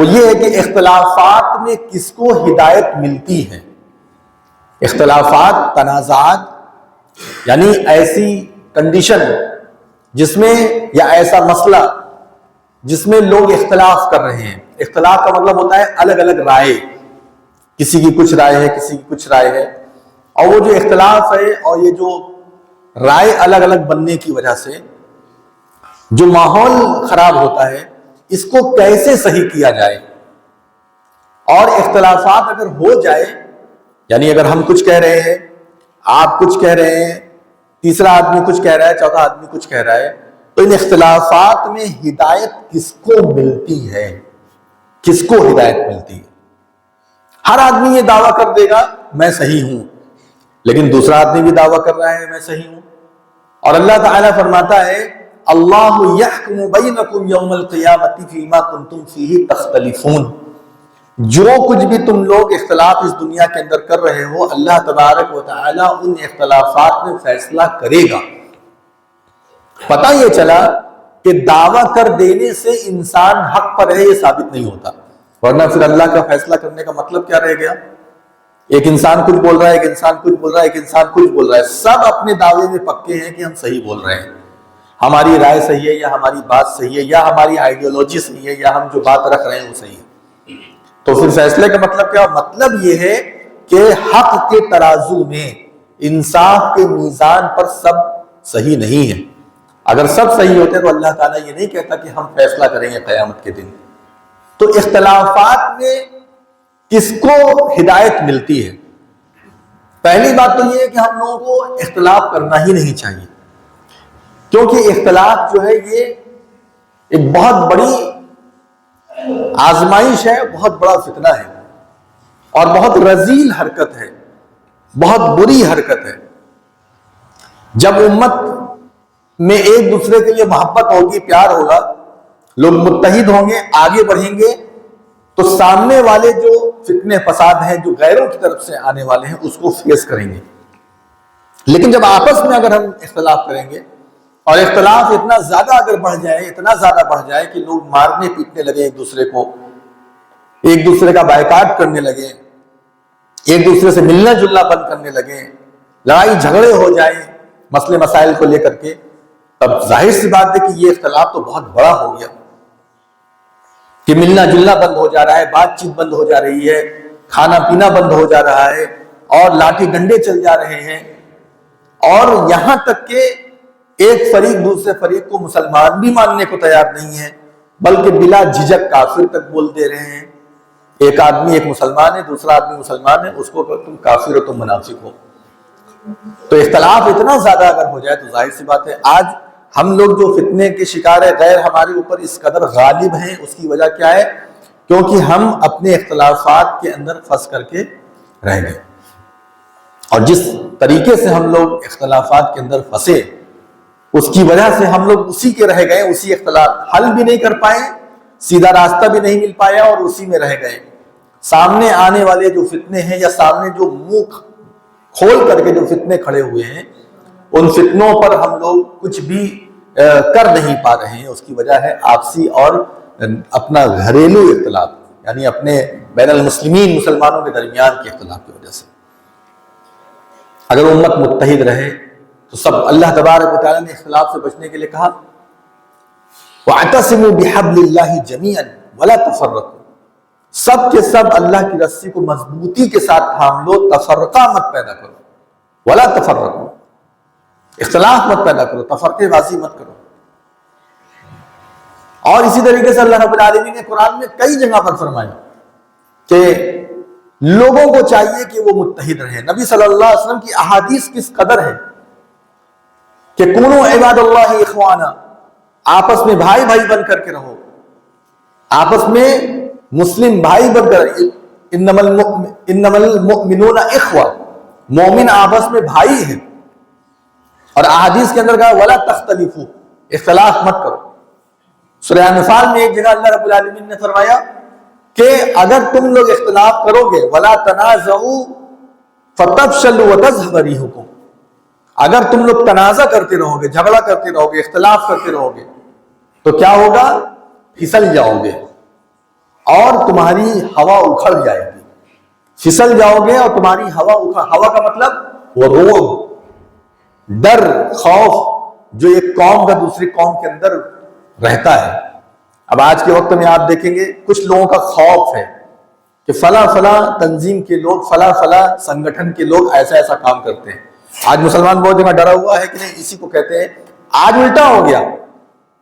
وہ یہ ہے کہ اختلافات میں کس کو ہدایت ملتی ہے. اختلافات، تنازعات، یعنی ایسی کنڈیشن جس میں، یا ایسا مسئلہ جس میں لوگ اختلاف کر رہے ہیں. اختلاف کا مطلب ہوتا ہے الگ الگ رائے، کسی کی کچھ رائے ہے، کسی کی کچھ رائے ہے، اور وہ جو اختلاف ہے اور یہ جو رائے الگ الگ بننے کی وجہ سے جو ماحول خراب ہوتا ہے، اس کو کیسے صحیح کیا جائے. اور اختلافات اگر ہو جائے، یعنی اگر ہم کچھ کہہ رہے ہیں، آپ کچھ کہہ رہے ہیں، تیسرا آدمی کچھ کہہ رہا ہے، چوتھا آدمی کچھ کہہ رہا ہے، تو ان اختلافات میں ہدایت کس کو ملتی ہے؟ کس کو ہدایت ملتی ہے؟ ہر آدمی یہ دعویٰ کر دے گا میں صحیح ہوں، لیکن دوسرا آدمی بھی دعویٰ کر رہا ہے میں صحیح ہوں. اور اللہ تعالیٰ فرماتا ہے اللہ یحکم بینکم یوم القیامۃ فیما کنتم فیہ تختلفون. جو کچھ بھی تم لوگ اختلاف اس دنیا کے اندر کر رہے ہو، اللہ تبارک و تعالیٰ ان اختلافات میں فیصلہ کرے گا. پتہ یہ چلا کہ دعویٰ کر دینے سے انسان حق پر ہے یہ ثابت نہیں ہوتا، ورنہ پھر اللہ کا فیصلہ کرنے کا مطلب کیا رہ گیا؟ ایک انسان کچھ بول رہا ہے، ایک انسان کچھ بول رہا ہے، ایک انسان کچھ بول رہا ہے، سب اپنے دعوے میں پکے ہیں کہ ہم صحیح بول رہے ہیں، ہماری رائے صحیح ہے، یا ہماری بات صحیح ہے، یا ہماری آئیڈیالوجی صحیح ہے، یا ہم جو بات رکھ رہے ہیں وہ صحیح ہے. تو پھر فیصلے کا مطلب کیا؟ مطلب یہ ہے کہ حق کے ترازو میں، انصاف کے میزان پر سب صحیح نہیں ہے. اگر سب صحیح ہوتے تو اللہ تعالیٰ یہ نہیں کہتا کہ ہم فیصلہ کریں گے قیامت کے دن. تو اختلافات میں کس کو ہدایت ملتی ہے؟ پہلی بات تو یہ ہے کہ ہم لوگوں کو اختلاف کرنا ہی نہیں چاہیے، کیونکہ اختلاف جو ہے یہ ایک بہت بڑی آزمائش ہے، بہت بڑا فتنہ ہے، اور بہت رذیل حرکت ہے، بہت بری حرکت ہے. جب امت میں ایک دوسرے کے لیے محبت ہوگی، پیار ہوگا، لوگ متحد ہوں گے، آگے بڑھیں گے، تو سامنے والے جو فتنے فساد ہیں جو غیروں کی طرف سے آنے والے ہیں اس کو فیس کریں گے. لیکن جب آپس میں اگر ہم اختلاف کریں گے، اور اختلاف اتنا زیادہ اگر بڑھ جائے، اتنا زیادہ بڑھ جائے کہ لوگ مارنے پیٹنے لگے ایک دوسرے کو، ایک دوسرے کا بائیکاٹ کرنے لگے، ایک دوسرے سے ملنا جلنا بند کرنے لگے، لڑائی جھگڑے ہو جائیں مسئلے مسائل کو لے کر کے، تب ظاہر سی بات ہے کہ یہ اختلاف تو بہت بڑا ہو گیا کہ ملنا جلنا بند ہو جا رہا ہے، بات چیت بند ہو جا رہی ہے، کھانا پینا بند ہو جا رہا ہے، اور لاٹھی ڈنڈے چل جا رہے ہیں، اور یہاں تک کہ ایک فریق دوسرے فریق کو مسلمان بھی ماننے کو تیار نہیں ہے، بلکہ بلا جھجک کافر تک بول دے رہے ہیں. ایک آدمی ایک مسلمان ہے، دوسرا آدمی مسلمان ہے، اس کو کہ تم کافر ہو، تم منافق ہو. تو اختلاف اتنا زیادہ اگر ہو جائے تو ظاہر سی بات ہے آج ہم لوگ جو فتنے کے شکار ہیں، غیر ہمارے اوپر اس قدر غالب ہیں، اس کی وجہ کیا ہے؟ کیونکہ ہم اپنے اختلافات کے اندر پھنس کر کے رہ گئے. اور جس طریقے سے ہم لوگ اختلافات کے اندر پھنسے، اس کی وجہ سے ہم لوگ اسی کے رہ گئے، اسی اختلاف حل بھی نہیں کر پائے، سیدھا راستہ بھی نہیں مل پایا، اور اسی میں رہ گئے. سامنے آنے والے جو فتنے ہیں، یا سامنے جو منہ کھول کر کے جو فتنے کھڑے ہوئے ہیں، ان فتنوں پر ہم لوگ کچھ بھی کر نہیں پا رہے ہیں. اس کی وجہ ہے آپسی اور اپنا گھریلو اختلاف، یعنی اپنے بین المسلمین مسلمانوں کے درمیان کے اختلاف کی وجہ سے. اگر امت متحد رہے تو سب، اللہ تبارک و تعالیٰ نے اختلاف سے بچنے کے لیے کہا وَاعْتَصِمُوا بِحَبْلِ اللَّهِ جَمِيعًا وَلَا تَفَرَّقُوا. سب کے سب اللہ کی رسی کو مضبوطی کے ساتھ تھام لو، تفرقہ مت پیدا کرو. وَلَا تَفَرَّقُوا، اختلاف مت پیدا کرو، تفرقے بازی مت کرو. اور اسی طریقے سے اللہ رب العالمین نے قرآن میں کئی جگہ پر فرمایا کہ لوگوں کو چاہیے کہ وہ متحد رہیں. نبی صلی اللہ علیہ وسلم کی احادیث کس قدر ہے کہ کونوا عباد اللہ اخوانا، آپس میں بھائی بھائی بن کر کے رہو، آپس میں مسلم بھائی بن کر، انما المؤمنون اخوہ، مومن آپس میں بھائی ہیں. اور احادیث کے اندر کہا ولا تختلفوا، اختلاف مت کرو. سورہ انفال میں ایک جگہ اللہ رب العالمین نے فرمایا کہ اگر تم لوگ اختلاف کرو گے ولا تنازعوا فتفشلوا وتذهب ريحكم، اگر تم لوگ تنازع کرتے رہو گے، جھگڑا کرتے رہو گے، اختلاف کرتے رہو گے، تو کیا ہوگا؟ پھسل جاؤ گے، اور تمہاری ہوا اکھڑ جائے گی، پھسل جاؤ گے اور تمہاری ہوا کا مطلب وہ روب، ڈر، خوف جو ایک قوم کا دوسری قوم کے اندر رہتا ہے۔ اب آج کے وقت میں آپ دیکھیں گے کچھ لوگوں کا خوف ہے کہ فلاں فلاں تنظیم کے لوگ، فلاں فلاں سنگٹھن کے لوگ ایسا ایسا کام کرتے ہیں۔ آج مسلمان بہت جگہ ڈرا ہوا ہے کہ نہیں، اسی کو کہتے ہیں۔ آج الٹا ہو گیا،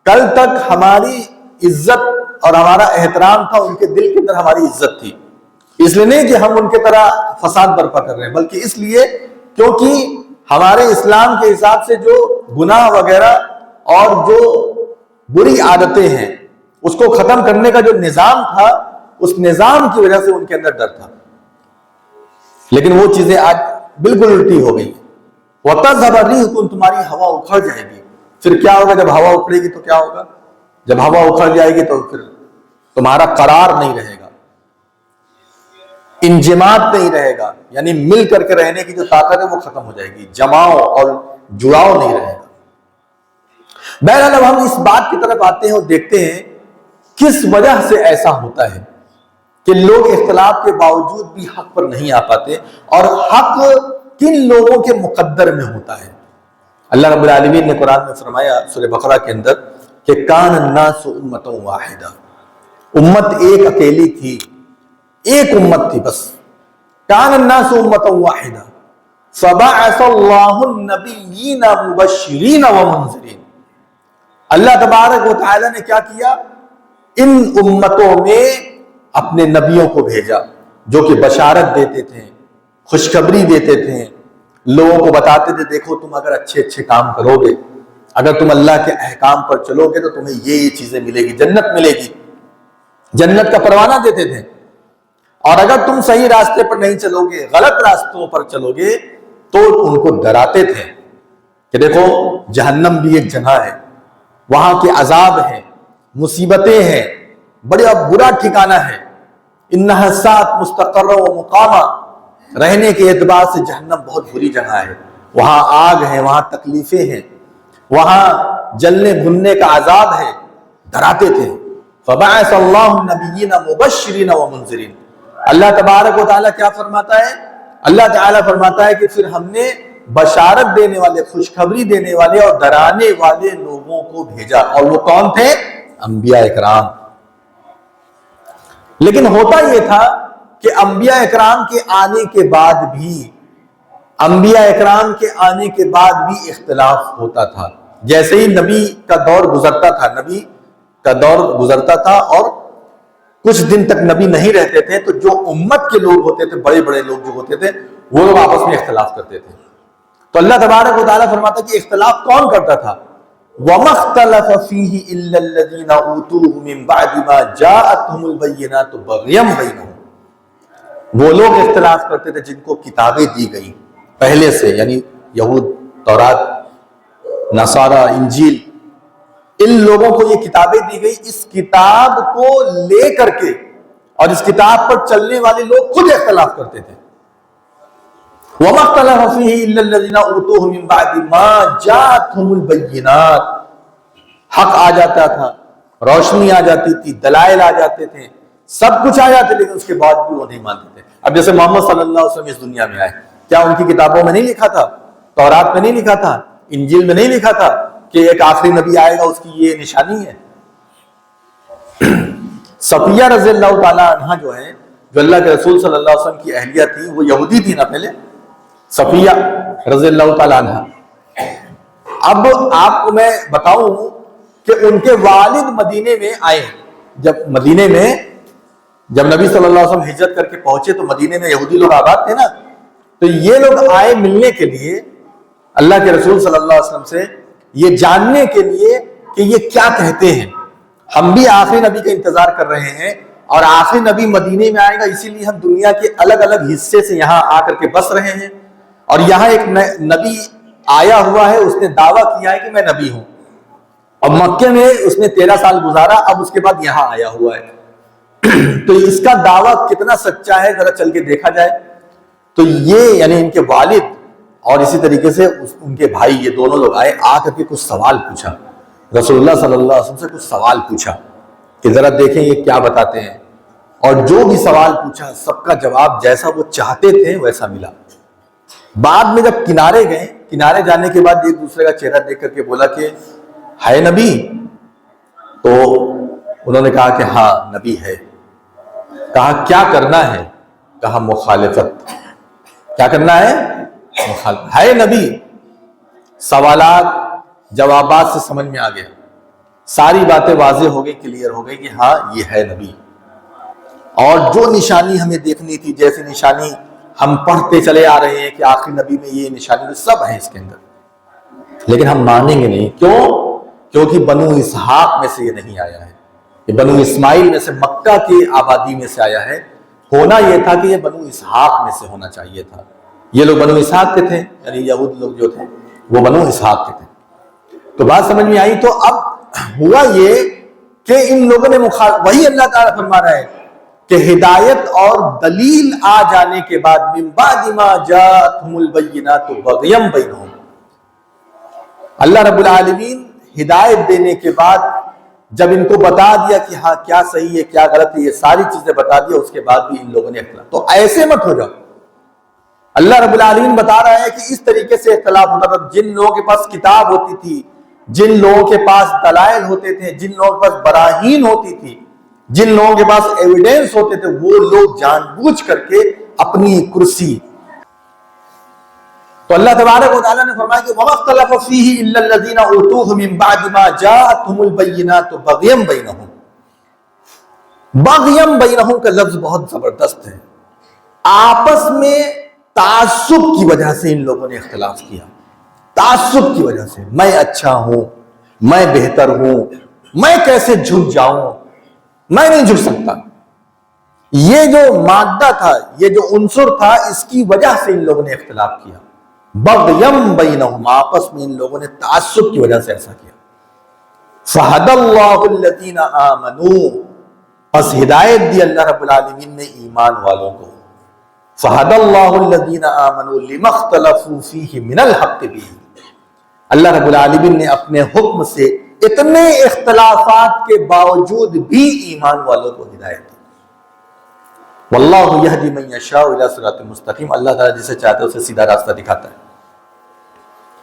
کل تک ہماری عزت اور ہمارا احترام تھا، ان کے دل کے اندر ہماری عزت تھی، اس لیے نہیں کہ ہم ان کے طرح فساد برپا کر رہے ہیں، بلکہ اس لیے کیونکہ ہمارے اسلام کے حساب سے جو گناہ وغیرہ اور جو بری عادتیں ہیں اس کو ختم کرنے کا جو نظام تھا، اس نظام کی وجہ سے ان کے اندر ڈر تھا۔ لیکن وہ چیزیں آج بالکل الٹی ہو گئی۔ وَتَذْهَبَ رِيحُكُمْ، تمہاری ہوا اکھڑ جائے گی۔ پھر کیا ہوگا جب ہوا اکھڑے گی تو کیا ہوگا؟ جب ہوا اکھڑ جائے گی تو پھر تمہارا قرار نہیں رہے گا، انجماعت نہیں رہے گا، یعنی مل کر کے رہنے کی جو طاقت ہے وہ ختم ہو جائے گی، جماؤ اور جڑاؤ نہیں رہے گا۔ بہرحال اب ہم اس بات کی طرف آتے ہیں اور دیکھتے ہیں کس وجہ سے ایسا ہوتا ہے کہ لوگ اختلاف کے باوجود بھی حق پر نہیں آ پاتے، اور حق کن لوگوں کے مقدر میں ہوتا ہے۔ اللہ رب العالمین نے قرآن میں فرمایا سورہ بقرہ کے اندر کہ کان الناس امۃ واحدہ، امت ایک اکیلی تھی، ایک امت تھی بس۔ کان الناس امۃ واحدہ فبعث اللہ النبیین مبشرین ومنذرین، اللہ تبارک و تعالی نے کیا کیا؟ ان امتوں میں اپنے نبیوں کو بھیجا جو کہ بشارت دیتے تھے، خوشخبری دیتے تھے، لوگوں کو بتاتے تھے دیکھو تم اگر اچھے اچھے کام کرو گے، اگر تم اللہ کے احکام پر چلو گے تو تمہیں یہ چیزیں ملے گی، جنت ملے گی، جنت کا پروانہ دیتے تھے۔ اور اگر تم صحیح راستے پر نہیں چلو گے، غلط راستوں پر چلو گے تو ان کو ڈراتے تھے کہ دیکھو جہنم بھی ایک جگہ ہے، وہاں کے عذاب ہیں، مصیبتیں ہیں، بڑا برا ٹھکانہ ہے، انہا ساعت مستقر و مقامہ، رہنے کے اعتبار سے جہنم بہت بری جگہ ہے، وہاں آگ ہے، وہاں تکلیفیں ہیں، وہاں جلنے بھننے کا عذاب ہے، ڈراتے تھے۔ فبعث اللہ النبیین مبشرین ومنذرین، اللہ تبارک و تعالیٰ کیا فرماتا ہے؟ اللہ تعالیٰ فرماتا ہے کہ پھر ہم نے بشارت دینے والے، خوشخبری دینے والے اور ڈرانے والے لوگوں کو بھیجا، اور وہ کون تھے؟ انبیاء اکرام۔ لیکن ہوتا یہ تھا کہ انبیاء اکرام کے آنے کے بعد بھی اختلاف ہوتا تھا۔ جیسے ہی نبی کا دور گزرتا تھا اور کچھ دن تک نبی نہیں رہتے تھے تو جو امت کے لوگ ہوتے تھے، بڑے بڑے لوگ جو ہوتے تھے، وہ لوگ آپس میں اختلاف کرتے تھے۔ تو اللہ تبارک و تعالیٰ فرماتا ہے کہ اختلاف کون کرتا تھا؟ وَمَا اخْتَلَفَ فِيهِ إِلَّا الَّذِينَ أُوتُوهُ مِن بَعْدِ مَا جَاءَتْهُمُ الْبَيِّنَاتُ بَغْيًا بَيْنَهُمْ، وہ لوگ اختلاف کرتے تھے جن کو کتابیں دی گئی پہلے سے، یعنی یہود، تورات، نصارہ، انجیل، ان لوگوں کو یہ کتابیں دی گئی، اس کتاب کو لے کر کے اور اس کتاب پر چلنے والے لوگ خود اختلاف کرتے تھے۔ وَمَا اخْتَلَفَ فِيهِ إِلَّا الَّذِينَ أُوتُوهُ مِن بَعْدِ مَا جَاءَتْهُمُ الْبَيِّنَاتُ، حق آ جاتا تھا، روشنی آ جاتی تھی، دلائل آ جاتے تھے، سب کچھ آ جاتے، لیکن اس کے بعد بھی وہ نہیں مانتے تھے۔ اب جیسے محمد صلی اللہ علیہ وسلم اس دنیا میں آئے، کیا ان کی کتابوں میں نہیں لکھا تھا، تورات میں نہیں لکھا تھا، انجیل میں نہیں لکھا تھا کہ ایک آخری نبی آئے گا، اس کی یہ نشانی ہے؟ صفیہ رضی اللہ تعالیٰ عنہ جو ہے، جو اللہ کے رسول صلی اللہ علیہ وسلم کی اہلیہ تھی، وہ یہودی تھی نا پہلے، صفیہ رضی اللہ تعالیٰ عنہ۔ اب آپ کو میں بتاؤں کہ ان کے والد مدینے میں آئے، جب نبی صلی اللہ علیہ وسلم ہجرت کر کے پہنچے تو مدینے میں یہودی لوگ آباد تھے نا، تو یہ لوگ آئے ملنے کے لیے اللہ کے رسول صلی اللہ علیہ وسلم سے، یہ جاننے کے لیے کہ یہ کیا کہتے ہیں۔ ہم بھی آخری نبی کا انتظار کر رہے ہیں، اور آخری نبی مدینے میں آئے گا، اسی لیے ہم دنیا کے الگ الگ حصے سے یہاں آ کر کے بس رہے ہیں، اور یہاں ایک نبی آیا ہوا ہے، اس نے دعویٰ کیا ہے کہ میں نبی ہوں، اور مکے میں اس نے 13 سال گزارا، اب اس کے بعد یہاں آیا ہوا ہے، تو اس کا دعویٰ کتنا سچا ہے ذرا چل کے دیکھا جائے۔ تو یہ یعنی ان کے والد اور اسی طریقے سے ان کے بھائی، یہ دونوں لوگ آئے، آ کر کے کچھ سوال پوچھا، رسول اللہ صلی اللہ علیہ وسلم سے کچھ سوال پوچھا کہ ذرا دیکھیں یہ کیا بتاتے ہیں۔ اور جو بھی سوال پوچھا سب کا جواب جیسا وہ چاہتے تھے ویسا ملا۔ بعد میں جب کنارے گئے، کنارے جانے کے بعد ایک دوسرے کا چہرہ دیکھ کر کے بولا کہ ہے نبی؟ تو انہوں نے کہا کہ ہاں نبی ہے۔ کہا کیا کرنا ہے؟ کہا مخالفت۔ کیا کرنا ہے؟ مخالفت۔ ہے نبی؟ سوالات جوابات سے سمجھ میں آ گیا، ساری باتیں واضح ہو گئی، کلیئر ہو گئی کہ ہاں یہ ہے نبی۔ اور جو نشانی ہمیں دیکھنی تھی، جیسے نشانی ہم پڑھتے چلے آ رہے ہیں کہ آخری نبی میں یہ نشانی، سب ہے اس کے اندر، لیکن ہم مانیں گے نہیں۔ کیوں؟ کیونکہ بنو اسحاق میں سے یہ نہیں آیا ہے، یہ بنو اسماعیل میں سے، مکہ کی آبادی میں سے آیا ہے۔ ہونا یہ تھا کہ یہ بنو اسحاق میں سے ہونا چاہیے تھا۔ یہ لوگ بنو اسحاق کے تھے، یعنی یہود لوگ جو تھے وہ بنو اسحاق کے تھے۔ تو بات سمجھ میں آئی؟ تو اب ہوا یہ کہ ان لوگوں نے وہی اللہ تعالیٰ فرما رہا ہے کہ ہدایت اور دلیل آ جانے کے بعد من بعد ما جاءتهم البینات بغیا بینہم، اللہ رب العالمین ہدایت دینے کے بعد جب ان کو بتا دیا کہ ہاں کیا صحیح ہے کیا غلط ہے، یہ ساری چیزیں بتا دیا، اس کے بعد بھی ان لوگوں نے اختلاف۔ تو ایسے مت ہو جاؤ، اللہ رب العالمین بتا رہا ہے کہ اس طریقے سے اختلاف ہوتا تھا۔ جن لوگوں کے پاس کتاب ہوتی تھی، جن لوگوں کے پاس دلائل ہوتے تھے، جن لوگوں کے پاس براہین ہوتی تھی، جن لوگوں کے پاس ایویڈنس ہوتے تھے، وہ لوگ جان بوجھ کر کے اپنی کرسی۔ تو اللہ تبارک و تعالیٰ نے فرمایا کہ وَمَا اخْتَلَفَ فِيهِ إِلَّا الَّذِينَ أُوتُوهُ مِن بَعْدِ مَا جَاءَتْهُمُ الْبَيِّنَاتُ بَغْيًا بَيْنَهُمْ۔ بغیم بینہم کا لفظ بہت زبردست ہے۔ آپس میں تعصب کی وجہ سے ان لوگوں نے اختلاف کیا، تعصب کی وجہ سے، میں اچھا ہوں، میں بہتر ہوں، میں کیسے جھک جاؤں، میں نہیں جھک سکتا۔ یہ جو مادہ تھا، یہ جو عنصر تھا، اس کی وجہ سے ان لوگوں نے اختلاف کیا۔ بغیم بینہم، آپس میں ان لوگوں نے تعصب کی وجہ سے ایسا کیا۔ فَهَدَى اللَّهُ الَّذِينَ آمَنُوا، پس ہدایت دی اللہ رب العالمین نے ایمان والوں کو۔ فَهَدَى اللَّهُ الَّذِينَ آمَنُوا لِمَا اخْتَلَفُوا فِيهِ مِنَ الْحَقِّ بِهِ، اللہ رب العالمین نے اپنے حکم سے اتنے اختلافات کے باوجود بھی ایمان والوں کو ہدایت دی۔ واللہ یہدی من یشاء الی صراط مستقیم، اللہ تعالیٰ جسے چاہتا ہے اسے سیدھا راستہ دکھاتا ہے۔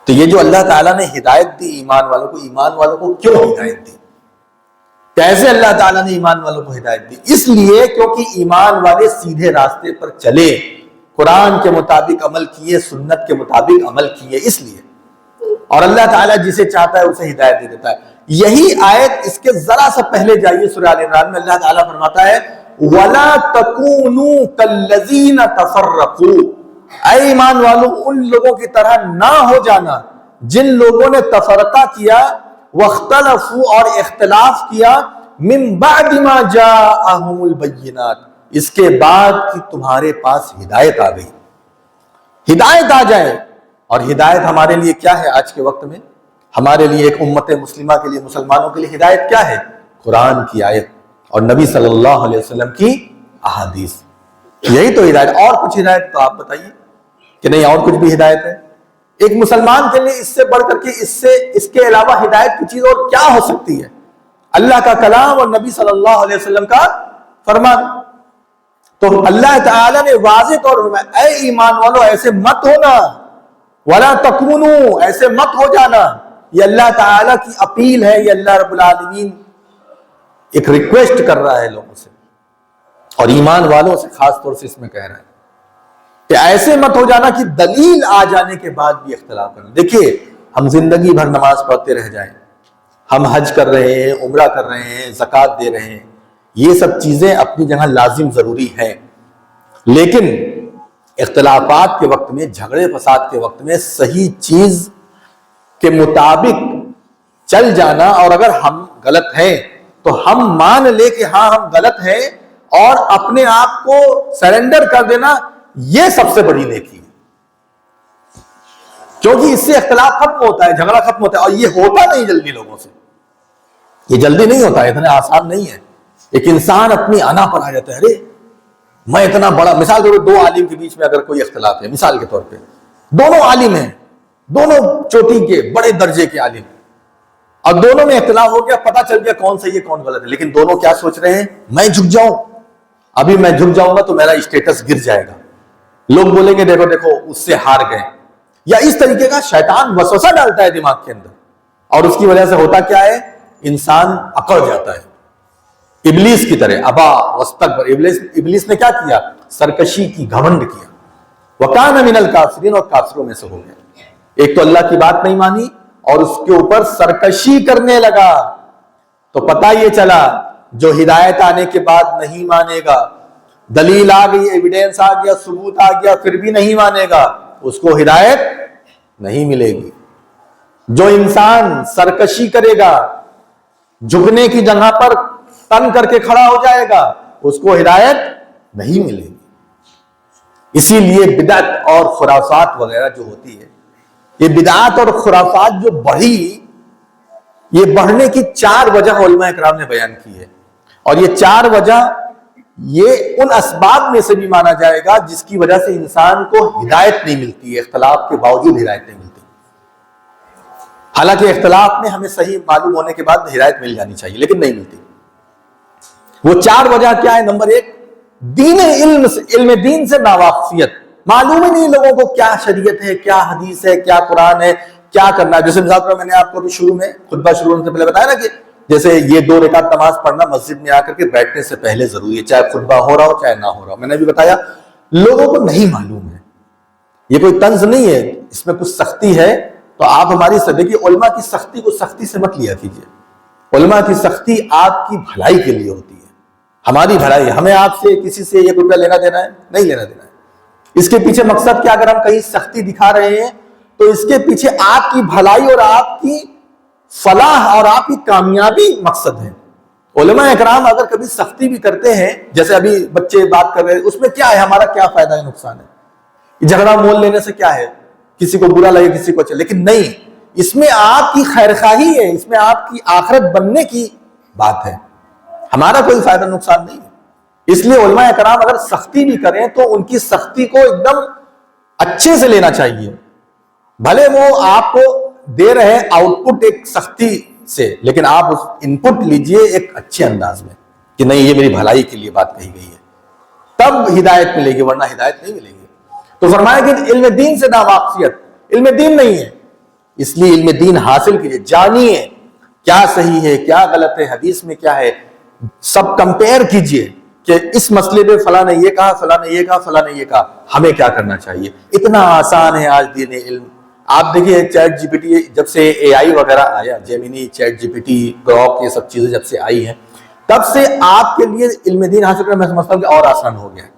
تو یہ جو اللہ تعالیٰ نے ہدایت دی ایمان والوں کو، ایمان والوں کو کیوں ہدایت دی؟ کیسے اللہ تعالیٰ نے ایمان والوں کو ہدایت دی؟ اس لیے کیونکہ ایمان والے سیدھے راستے پر چلے، قرآن کے مطابق عمل کیے، سنت کے مطابق عمل کیے، اس لیے۔ اور اللہ تعالیٰ جسے چاہتا ہے اسے ہدایت دے دیتا ہے۔ یہی آیت، اس کے ذرا سا پہلے جائیے سورہ آل عمران میں، اللہ تعالیٰ فرماتا ہے وَلَا تَكُونُوا كَالَّذِينَ تَفَرَّقُوا، اے ایمان والوں ان لوگوں کی طرح نہ ہو جانا جن لوگوں نے تفرقہ کیا، وَاخْتَلَفُوا، اور اختلاف کیا، مِن بَعْدِ مَا جَاءَهُمُ الْبَيِّنَاتُ، اس کے بعد کہ تمہارے پاس ہدایت آ گئی۔ ہدایت آ جائے، اور ہدایت ہمارے لیے کیا ہے آج کے وقت میں؟ ہمارے لیے ایک امت مسلمہ کے لیے، مسلمانوں کے لیے ہدایت کیا ہے؟ قرآن کی آیت اور نبی صلی اللہ علیہ وسلم کی احادیث، یہی تو ہدایت۔ اور کچھ ہدایت تو آپ بتائیے کہ نہیں اور کچھ بھی ہدایت ہے؟ ایک مسلمان کے لیے اس سے بڑھ کر کے، اس کے علاوہ ہدایت کی چیز اور کیا ہو سکتی ہے؟ اللہ کا کلام اور نبی صلی اللہ علیہ وسلم کا فرمان۔ تو اللہ تعالیٰ نے واضح طور پر، اے ایمان والو ایسے مت ہونا، وَلَا تَكُونُوا، ایسے مت ہو جانا۔ یہ اللہ تعالیٰ کی اپیل ہے، یہ اللہ رب العالمین ایک ریکویسٹ کر رہا ہے لوگوں سے، اور ایمان والوں سے خاص طور سے اس میں کہہ رہا ہے کہ ایسے مت ہو جانا کہ دلیل آ جانے کے بعد بھی اختلاف کرنا۔ دیکھیے، ہم زندگی بھر نماز پڑھتے رہ جائیں، ہم حج کر رہے ہیں، عمرہ کر رہے ہیں، زکوٰۃ دے رہے ہیں، یہ سب چیزیں اپنی جگہ لازم ضروری ہیں، لیکن اختلافات کے وقت میں، جھگڑے فساد کے وقت میں صحیح چیز کے مطابق چل جانا، اور اگر ہم غلط ہیں تو ہم مان لے کہ ہاں ہم غلط ہیں اور اپنے آپ کو سرنڈر کر دینا، یہ سب سے بڑی نیکی ہے، کیونکہ اس سے اختلاف ختم ہوتا ہے، جھگڑا ختم ہوتا ہے، اور یہ ہوتا نہیں جلدی لوگوں سے، یہ جلدی نہیں ہوتا ہے، اتنا آسان نہیں ہے۔ ایک انسان اپنی انا پر آ جاتا ہے، ارے میں اتنا بڑا، مثال کے طور پہ دو عالم کے بیچ میں اگر کوئی اختلاف ہے، مثال کے طور پہ دونوں عالم ہیں، دونوں چوٹی کے بڑے درجے کے عالم، اور دونوں میں اختلاف ہو گیا، پتہ چل گیا کون صحیح ہے کون غلط ہے، لیکن دونوں کیا سوچ رہے ہیں؟ میں جھک جاؤں، ابھی میں جھک جاؤں گا تو میرا اسٹیٹس گر جائے گا، لوگ بولیں گے دیکھو دیکھو اس سے ہار گئے، یا اس طریقے کا شیطان وسوسہ ڈالتا ہے دماغ کے اندر، اور اس کی وجہ سے ہوتا کیا ہے، انسان اکڑ جاتا ہے ابلیس کی طرح، ابا واستکبر۔ ابلیس نے کیا کیا، سرکشی کی، گھمنڈ کیا، وَكَانَ مِنَ الْكَافِرِينَ، اور کافروں میں سے ہو گیا۔ ایک تو اللہ کی بات نہیں مانی اور اس کے اوپر سرکشی کرنے لگا، تو پتہ یہ چلا جو ہدایت آنے کے بعد نہیں مانے گا، دلیل آ گئی، ایویڈنس آ گیا، ثبوت آ گیا، پھر بھی نہیں مانے گا، اس کو ہدایت نہیں ملے گی۔ جو انسان سرکشی کرے گا، جھکنے کی جگہ پر تن کر کے کھڑا ہو جائے گا، اس کو ہدایت نہیں ملے گی۔ اسی لیے بدعت اور خرافات وغیرہ جو ہوتی ہے، یہ بدعات اور خرافات جو بڑھی، یہ بڑھنے کی 4 وجہ علماء اکرام نے بیان کی ہے، اور یہ 4 وجہ یہ ان اسباب میں سے بھی مانا جائے گا جس کی وجہ سے انسان کو ہدایت نہیں ملتی ہے، اختلاف کے باوجود ہدایت نہیں ملتی۔ حالانکہ اختلاف میں ہمیں صحیح معلوم ہونے کے بعد ہدایت مل جانی چاہیے، لیکن نہیں ملتی۔ وہ 4 وجہ کیا ہے؟ نمبر 1، علم دین سے ناواقفیت، معلوم ہی نہیں لوگوں کو کیا شریعت ہے، کیا حدیث ہے، کیا قرآن ہے، کیا کرنا ہے۔ جیسے مثال پر میں نے آپ کو بھی شروع میں خطبہ شروع ہونے سے پہلے بتایا نا کہ جیسے یہ 2 رکعت نماز پڑھنا مسجد میں آ کر کے بیٹھنے سے پہلے ضروری ہے، چاہے خطبہ ہو رہا ہو چاہے نہ ہو رہا ہو۔ میں نے بھی بتایا لوگوں کو نہیں معلوم ہے، یہ کوئی طنز نہیں ہے، اس میں کچھ سختی ہے تو آپ ہماری دیکھیے علماء کی سختی کو سختی سے مت لیا کیجیے، علماء کی سختی آپ کی بھلائی کے لیے ہوتی ہے، ہماری بھلائی۔ ہمیں آپ سے کسی سے 1 روپیہ لینا دینا ہے؟ نہیں لینا دینا ہے۔ اس کے پیچھے مقصد کیا؟ اگر ہم کہیں سختی دکھا رہے ہیں تو اس کے پیچھے آپ کی بھلائی اور آپ کی فلاح اور آپ کی کامیابی مقصد ہے۔ علماء اکرام اگر کبھی سختی بھی کرتے ہیں، جیسے ابھی بچے بات کر رہے ہیں، اس میں کیا ہے، ہمارا کیا فائدہ ہے، نقصان ہے؟ جھگڑا مول لینے سے کیا ہے، کسی کو برا لگے کسی کو اچھا، لیکن نہیں، اس میں آپ کی خیر خواہی ہے، اس میں آپ کی آخرت بننے کی بات ہے، ہمارا کوئی فائدہ نقصان نہیں ہے۔ اس لیے علماء اکرام اگر سختی بھی کریں تو ان کی سختی کو ایک دم اچھے سے لینا چاہیے، بھلے وہ آپ کو دے رہے ہیں آؤٹ پٹ ایک سختی سے، لیکن آپ اس ان پٹ لیجئے ایک اچھے انداز میں کہ نہیں یہ میری بھلائی کے لیے بات کہی گئی ہے، تب ہدایت ملے گی، ورنہ ہدایت نہیں ملے گی۔ تو فرمایا کہ علم دین سے ناواقفیت، علم دین نہیں ہے، اس لیے علم دین حاصل کیجئے، جانیے کیا صحیح ہے کیا غلط ہے، حدیث میں کیا ہے، سب کمپیئر کیجئے کہ اس مسئلے پہ فلاں نے یہ کہا، فلاں نے یہ کہا، فلاں نے یہ کہا، ہمیں کیا کرنا چاہیے۔ اتنا آسان ہے آج دین علم۔ آپ دیکھیے چیٹ جی پی ٹی، جب سے اے آئی وغیرہ آیا، جیمینی، چیٹ جی پی ٹی، گروک، یہ سب چیزیں جب سے آئی ہیں، تب سے آپ کے لیے علم دین حاصل کرنا میں سمجھتا ہوں کہ اور آسان ہو گیا ہے۔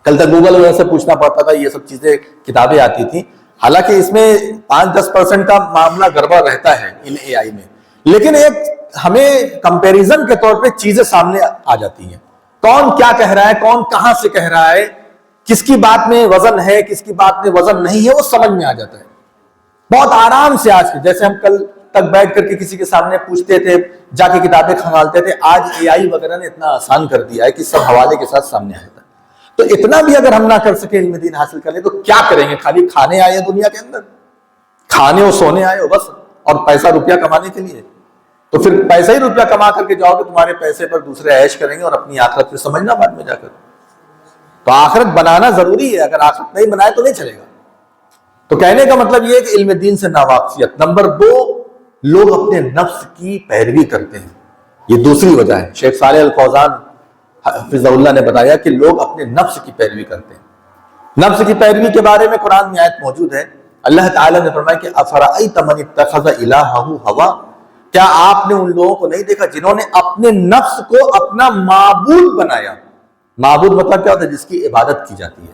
کل تک گوگل وغیرہ سے پوچھنا پڑتا تھا، یہ سب چیزیں کتابیں آتی تھیں، حالانکہ اس میں 5-10% کا معاملہ گڑبڑ رہتا ہے ان اے آئی میں، لیکن ایک ہمیں کمپیریزن کے طور پہ چیزیں سامنے آ جاتی ہیں، کون کیا کہہ رہا ہے، کون کہاں سے کہہ رہا ہے، کس کی بات میں وزن ہے، کس کی بات میں وزن نہیں ہے، وہ سمجھ میں آ جاتا ہے بہت آرام سے۔ آج جیسے ہم کل تک بیٹھ کر کے کسی کے سامنے پوچھتے تھے، جا کے کتابیں کھنگالتے تھے، آج اے آئی وغیرہ نے اتنا آسان کر دیا ہے کہ سب حوالے کے ساتھ سامنے آتا ہے۔ تو اتنا بھی اگر ہم نہ کر سکے علم دین حاصل کر لیں تو کیا کریں گے؟ خالی کھانے آئے ہیں دنیا کے اندر، کھانے اور سونے آئے ہو بس، اور پیسہ روپیہ کمانے کے لیے، تو پھر پیسہ ہی روپیہ کما کر کے جاؤ گے، تمہارے پیسے پر دوسرے عیش کریں گے اور اپنی آخرت پہ سمجھنا بعد میں جا کر۔ تو آخرت بنانا ضروری ہے، اگر آخرت نہیں بنائے تو نہیں چلے گا۔ تو کہنے کا مطلب یہ ہے کہ علم دین سے ناواقفیت۔ نمبر 2، لوگ اپنے نفس کی پیروی کرتے ہیں، یہ دوسری وجہ ہے۔ شیخ صالح الفوزان حفظہ اللہ نے بتایا کہ لوگ اپنے نفس کی پیروی کرتے ہیں۔ نفس کی پیروی کے بارے میں قرآن میں آیت موجود ہے، اللہ تعالیٰ نے فرمایا کہ افرأیت من اتخذ الہہ ہوا، کیا آپ نے ان لوگوں کو نہیں دیکھا جنہوں نے اپنے نفس کو اپنا معبود بنایا؟ معبود مطلب کیا ہوتا ہے؟ جس کی عبادت کی جاتی ہے۔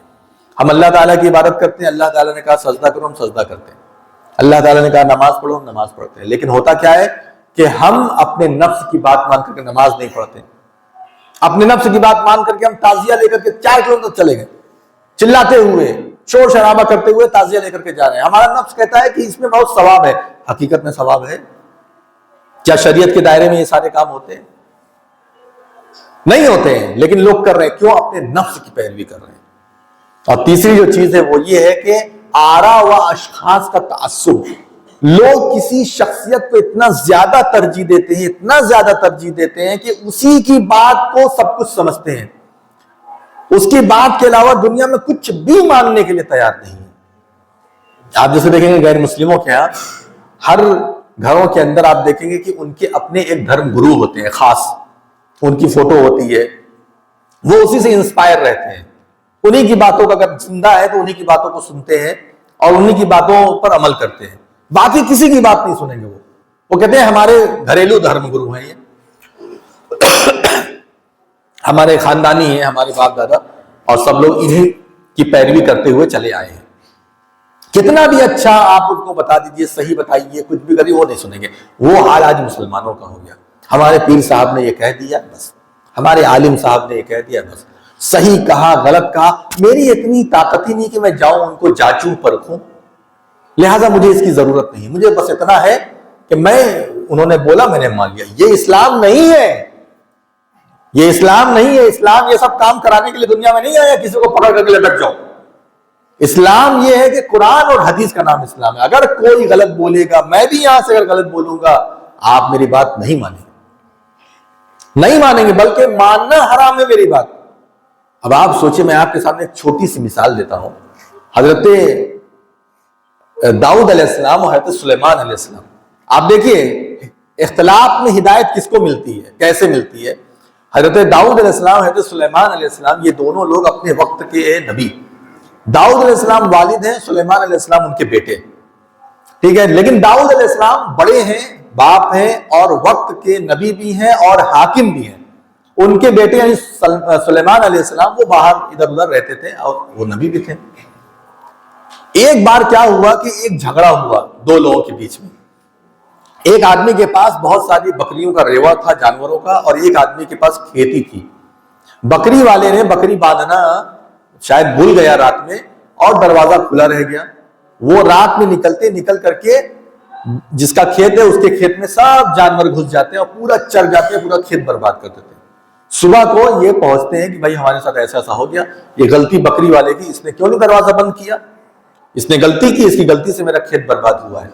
ہم اللہ تعالیٰ کی عبادت کرتے ہیں، اللہ تعالیٰ نے کہا سجدہ کرو، ہم سجدہ کرتے ہیں، اللہ تعالیٰ نے کہا نماز پڑھو، ہم نماز پڑھتے ہیں، لیکن ہوتا کیا ہے کہ ہم اپنے نفس کی بات مان کر کے نماز نہیں پڑھتے، اپنے نفس کی بات مان کر کے ہم تعزیہ لے کر کے 4 کلومیٹر چلے گئے، چلاتے ہوئے، شور شرابہ کرتے ہوئے تعزیہ لے کر کے جا رہے ہیں۔ ہمارا نفس کہتا ہے کہ اس میں بہت ثواب ہے، حقیقت میں ثواب ہے؟ کیا شریعت کے دائرے میں یہ سارے کام ہوتے ہیں؟ نہیں ہوتے ہیں، لیکن لوگ کر رہے ہیں، کیوں؟ اپنے نفس کی پیروی کر رہے ہیں۔ اور تیسری جو چیز ہے وہ یہ ہے کہ آرا و اشخاص کا تعصب، لوگ کسی شخصیت کو اتنا زیادہ ترجیح دیتے ہیں، اتنا زیادہ ترجیح دیتے ہیں کہ اسی کی بات کو سب کچھ سمجھتے ہیں۔ اس کی بات کے علاوہ دنیا میں کچھ بھی ماننے کے لیے تیار نہیں ہے. آپ جیسے دیکھیں گے غیر مسلموں کے یہاں ہر گھروں کے اندر آپ دیکھیں گے کہ ان کے اپنے ایک دھرم گرو ہوتے ہیں خاص, ان کی فوٹو ہوتی ہے, وہ اسی سے انسپائر رہتے ہیں, انہی کی باتوں کا, اگر زندہ ہے تو انہی کی باتوں کو سنتے ہیں اور انہی کی باتوں پر عمل کرتے ہیں, باقی کسی کی بات نہیں سنیں گے. وہ کہتے ہیں ہمارے گھریلو دھرم گرو ہیں, یہ ہمارے خاندانی ہیں, ہمارے باپ دادا, اور سب لوگ انہی کی پیروی کرتے ہوئے چلے آئے ہیں. کتنا بھی اچھا آپ ان کو بتا دیجئے, صحیح بتائیے, کچھ بھی کریے, وہ نہیں سنیں گے. وہ حال آج مسلمانوں کا ہو گیا. ہمارے پیر صاحب نے یہ کہہ دیا بس, ہمارے عالم صاحب نے یہ کہہ دیا بس, صحیح کہا غلط کہا, میری اتنی طاقت ہی نہیں کہ میں جاؤں ان کو جانچوں پرکھوں, لہذا مجھے اس کی ضرورت نہیں, مجھے بس اتنا ہے کہ انہوں نے بولا میں نے مان لیا. یہ اسلام نہیں ہے, یہ اسلام نہیں ہے. اسلام یہ سب کام کرانے کے لیے دنیا میں نہیں آیا کسی کو پکڑ کر کے لٹک جاؤ. اسلام یہ ہے کہ قرآن اور حدیث کا نام اسلام ہے. اگر کوئی غلط بولے گا, میں بھی یہاں سے اگر غلط بولوں گا, آپ میری بات نہیں مانیں گے, نہیں مانیں گے, بلکہ ماننا حرام ہے میری بات. اب آپ سوچیں, میں آپ کے سامنے ایک چھوٹی سی مثال دیتا ہوں. حضرت داؤد علیہ السلام اور حضرت سلیمان علیہ السلام, آپ دیکھیے اختلاف میں ہدایت کس کو ملتی ہے, کیسے ملتی ہے. حضرت داؤد علیہ السلام, حضرت سلیمان علیہ السلام, یہ دونوں لوگ اپنے وقت کے نبی. داؤد علیہ السلام والد ہیں, سلیمان علیہ السلام ان کے بیٹے, ٹھیک ہے. لیکن داؤد علیہ السلام بڑے ہیں, باپ ہیں, اور وقت کے نبی بھی ہیں اور حاکم بھی ہیں. ان کے بیٹے یعنی سلیمان علیہ السلام وہ باہر ادھر ادھر رہتے تھے اور وہ نبی بھی تھے. ایک بار کیا ہوا کہ ایک جھگڑا ہوا دو لوگوں کے بیچ میں. ایک آدمی کے پاس بہت ساری بکریوں کا ریوڑ تھا, جانوروں کا, اور ایک آدمی کے پاس کھیتی تھی. بکری والے نے بکری باندھنا شاید بھول گیا رات میں, اور دروازہ کھلا رہ گیا. وہ رات میں نکل کر کے جس کا کھیت ہے اس کے کھیت میں سب جانور گھس جاتے ہیں اور پورا چر جاتے ہیں, پورا کھیت برباد کر دیتے ہیں. صبح کو یہ پہنچتے ہیں کہ بھائی ہمارے ساتھ ایسا ایسا ہو گیا, یہ غلطی بکری والے کی, اس نے کیوں نہیں دروازہ بند کیا, اس نے غلطی کی, اس کی غلطی سے میرا کھیت برباد ہوا ہے.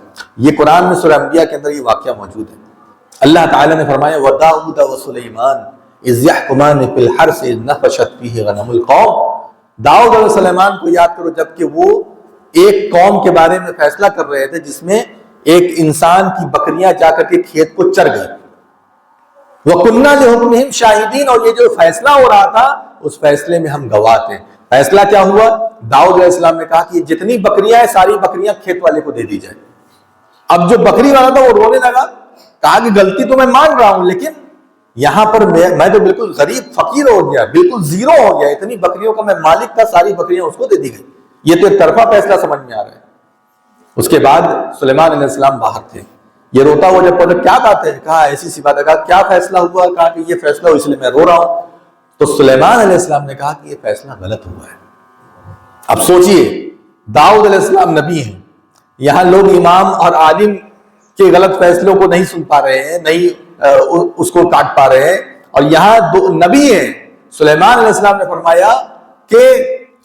یہ قرآن میں سورہ انبیاء کے اندر یہ واقعہ موجود ہے. اللہ تعالیٰ نے فرمایا وَدَاؤُدَ وَسُلَيْمَانَ إِذْ يَحْكُمَانِ فِي الْحَرْثِ إِذْ نَفَشَتْ فِيهِ غَنَمُ الْقَوْمِ. داؤد اور سلیمان کو یاد کرو جبکہ وہ ایک قوم کے بارے میں فیصلہ کر رہے تھے جس میں ایک انسان کی بکریاں جا کر کے کھیت کو چر گئی. وَكُنَّا لِحُكْمِهِمْ شَاهِدِينَ, اور یہ جو فیصلہ ہو رہا تھا اس فیصلے میں ہم گواہ تھے. فیصلہ کیا ہوا؟ داؤد علیہ السلام نے کہا کہ جتنی بکریاں ہیں ساری بکریاں کھیت والے کو دے دی جائے. اب جو بکری والا تھا وہ رونے لگا, کہا کہ غلطی تو میں مان رہا ہوں, لیکن یہاں پر میں تو بالکل غریب فقیر ہو گیا, بالکل زیرو ہو گیا, اتنی بکریوں کا میں مالک تھا, ساری بکریاں اس کو دے دی گئی. یہ تو ایک طرفہ فیصلہ سمجھ میں آ رہا ہے. اس کے بعد سلیمان علیہ السلام باہر تھے, یہ روتا ہوا جب پہلے کیا بات ہے, کہا ایسی سی بات ہے, کہا کیا فیصلہ ہوا, کہا کہ یہ فیصلہ ہوا اس لیے میں رو رہا ہوں. تو سلیمان علیہ السلام نے کہا کہ یہ فیصلہ غلط ہوا ہے. اب سوچئے داؤد علیہ السلام نبی ہیں, یہاں لوگ امام اور عالم کے غلط فیصلوں کو نہیں سن پا رہے ہیں, نہیں اس کو کاٹ پا رہے ہیں, اور یہاں دو نبی ہیں. سلیمان علیہ السلام نے فرمایا کہ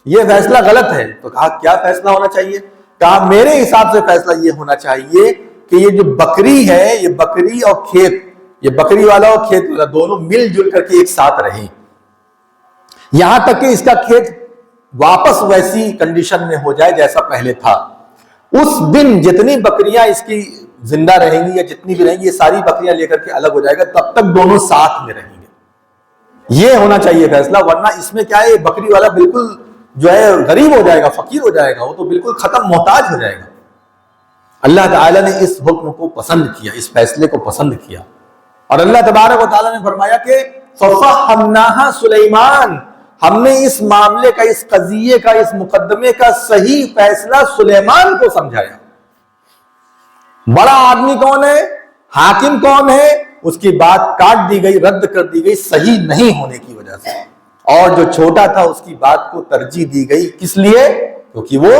یہ فیصلہ غلط ہے. تو کہا کیا فیصلہ ہونا چاہیے؟ کہا میرے حساب سے فیصلہ یہ ہونا چاہیے کہ یہ جو بکری ہے, یہ بکری اور کھیت, یہ بکری والا اور کھیت والا دونوں مل جل کر کے ایک ساتھ رہیں, یہاں تک کہ اس کا کھیت واپس ویسی کنڈیشن میں ہو جائے جیسا پہلے تھا. اس دن جتنی بکریاں اس کی زندہ رہیں گی یا جتنی بھی رہیں گی, یہ ساری بکریاں لے کر کے الگ ہو جائے گا, تب تک دونوں ساتھ میں رہیں گے. یہ ہونا چاہیے فیصلہ, ورنہ اس میں کیا ہے, بکری والا بالکل جو ہے غریب ہو جائے گا, فقیر ہو جائے گا, وہ تو بالکل ختم محتاج ہو جائے گا. اللہ تعالیٰ نے اس حکم کو پسند کیا, اس فیصلے کو پسند کیا, اور اللہ تبارک و تعالیٰ نے فرمایا کہ فَفَهَّمْنَاهَا سُلَيْمَانَ, ہم نے اس معاملے کا, اس قضیے کا, اس مقدمے کا صحیح فیصلہ سلیمان کو سمجھایا. بڑا آدمی کون ہے, حاکم کون ہے, اس کی بات کاٹ دی گئی, رد کر دی گئی صحیح نہیں ہونے کی وجہ سے, اور جو چھوٹا تھا اس کی بات کو ترجیح دی گئی, کس لیے؟ کیونکہ وہ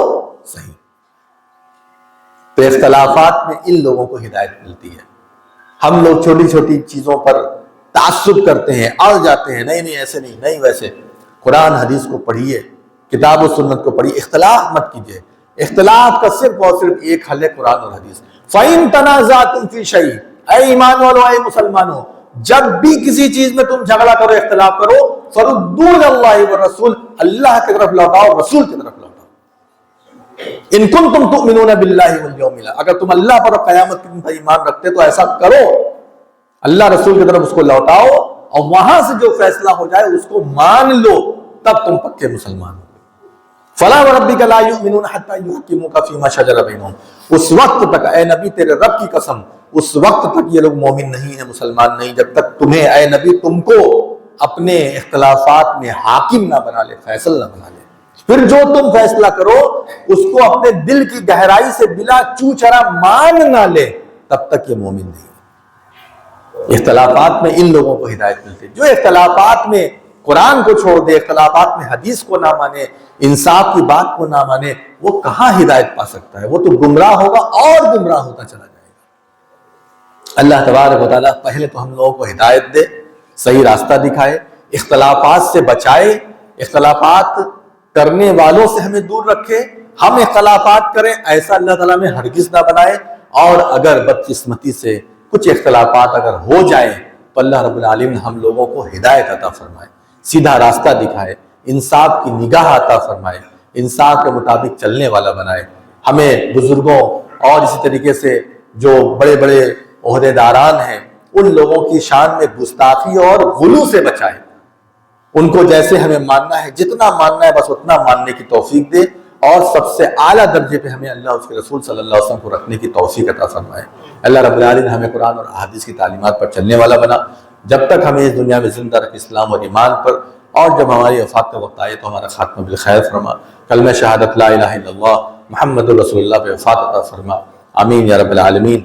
صحیح. تو اختلافات میں ان لوگوں کو ہدایت ملتی ہے. ہم لوگ چھوٹی چھوٹی چیزوں پر تعصب کرتے ہیں, اڑ جاتے ہیں, نہیں ایسے نہیں, نہیں ویسے. قرآن حدیث کو پڑھیے, کتاب و سنت کو پڑھیے, اختلاف مت کیجیے. اختلاف کا صرف اور صرف ایک حل ہے, قرآن اور حدیث. فَإِن تَنَازَعْتُمْ فِي شَيْءٍ, اے ایمان والو, اے مسلمانوں, جب بھی کسی چیز میں تم جھگڑا کرو، اختلاف کرو، فردوا الی اللہ والرسول، اللہ کی طرف لوٹاؤ، رسول کی طرف لوٹاؤ۔ ان کنتم تؤمنون باللہ والیوم الاخر، اگر تم اللہ پر اور قیامت کے دن پر ایمان رکھتے تو ایسا کرو، اللہ رسول کی طرف اس کو لوٹاؤ، اور وہاں سے جو فیصلہ ہو جائے اس کو مان لو، تب تم پکے مسلمان ہو۔ فَلَا وَرَبِّكَ لَا يُؤْمِنُونَ حَتَّى يُحْكِمُوكَ فِي مَا شَجَرَ بَيْنَهُمْ، اس وقت تک اے نبی تیرے رب کی قسم، اس وقت تک یہ لوگ مومن نہیں ہیں، مسلمان نہیں، جب تک تمہیں اے نبی تم کو اپنے اختلافات میں حاکم نہ بنا لے، فیصل نہ بنا لے۔ پھر جو تم فیصلہ کرو اس کو اپنے دل کی گہرائی سے بلا چو چرا مان نہ لے، تب تک یہ مومن نہیں۔ اختلافات میں ان لوگوں کو ہدایت ملتی ہے، جو اختلافات میں قرآن کو چھوڑ دے، اختلافات میں حدیث کو نہ مانے، انصاف کی بات کو نہ مانے، وہ کہاں ہدایت پا سکتا ہے؟ وہ تو گمراہ ہوگا اور گمراہ ہوتا چلا جائے گا۔ اللہ تبارک و تعالیٰ پہلے تو ہم لوگوں کو ہدایت دے، صحیح راستہ دکھائے، اختلافات سے بچائے، اختلافات کرنے والوں سے ہمیں دور رکھے، ہم اختلافات کریں ایسا اللہ تعالیٰ میں ہرگز نہ بنائے، اور اگر بدقسمتی سے کچھ اختلافات اگر ہو جائیں تو اللہ رب العالمین ہم لوگوں کو ہدایت عطا فرمائے، سیدھا راستہ دکھائے، انصاف کی نگاہ عطا فرمائے، انصاف کے مطابق چلنے والا بنائے، ہمیں بزرگوں اور اسی طریقے سے جو بڑے بڑے عہدے داران ہیں ان لوگوں کی شان میں گستاخی اور غلو سے بچائے، ان کو جیسے ہمیں ماننا ہے، جتنا ماننا ہے بس اتنا ماننے کی توفیق دے، اور سب سے اعلیٰ درجے پہ ہمیں اللہ اس کے رسول صلی اللہ علیہ وسلم کو رکھنے کی توفیق عطا فرمائے۔ اللہ رب العالمین ہمیں قرآن اور احادیث کی تعلیمات پر چلنے والا بنا، جب تک ہمیں اس دنیا میں زندہ رکھ اسلام اور ایمان پر، اور جب ہماری وفات کا وقت آئے تو ہمارا خاتمہ بالخیر فرما، کلمہ شہادت لا الہ الا اللہ محمد رسول اللہ پہ وفات عطا فرما، آمین یا رب العالمین۔